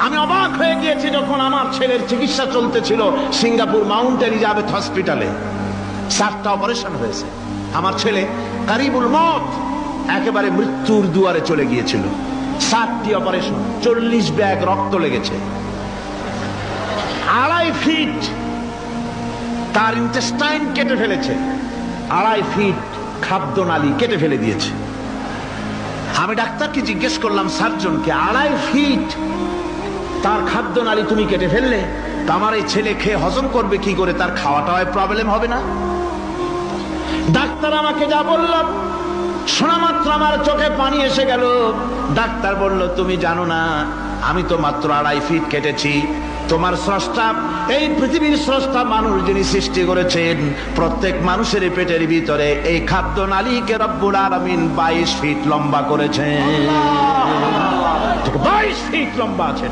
আমি অবাক হয়ে গিয়েছি যখন আমার ছেলের চিকিৎসা চলতেছিল সিঙ্গাপুর মাউন্ট এলিজাবেথ হসপিটালে। 7টা অপারেশন হয়েছে। আমার ছেলে কারিবুল মত, একেবারে মৃত্যুর দুয়ারে চলে গিয়েছিল। 7টি অপারেশন, 40 ব্যাগ রক্ত লেগেছে। 2.5 ফিট তার ইন্টেস্টাইন কেটে ফেলেছে, 2.5 ফিট খাদ্য নালী কেটে ফেলে দিয়েছে। আমি ডাক্তারকে জিজ্ঞেস করলাম, সার্জনকে, 2.5 ফিট তার খাদ্য নালী তুমি কেটে ফেললে, তা আমার এই ছেলে খেয়ে হজম করবে কি করে? তার খাওয়াটাও প্রবলেম হবে না? ডাক্তার আমাকে যা বললাম শোনা মাত্র আমার চোখে পানি এসে গেল। ডাক্তার বলল, তুমি জানো না, আমি তো মাত্র 2.5 ফিট কেটেছি। তোমার স্রষ্টা, এই পৃথিবীর স্রষ্টা মানুষ যিনি সৃষ্টি করেছেন, প্রত্যেক মানুষের পেটের ভিতরে এই খাদ্য নালীকে রব্বুল আলামিন 22 ফিট লম্বা করেছেন। 22 ফিট লম্বা আছে।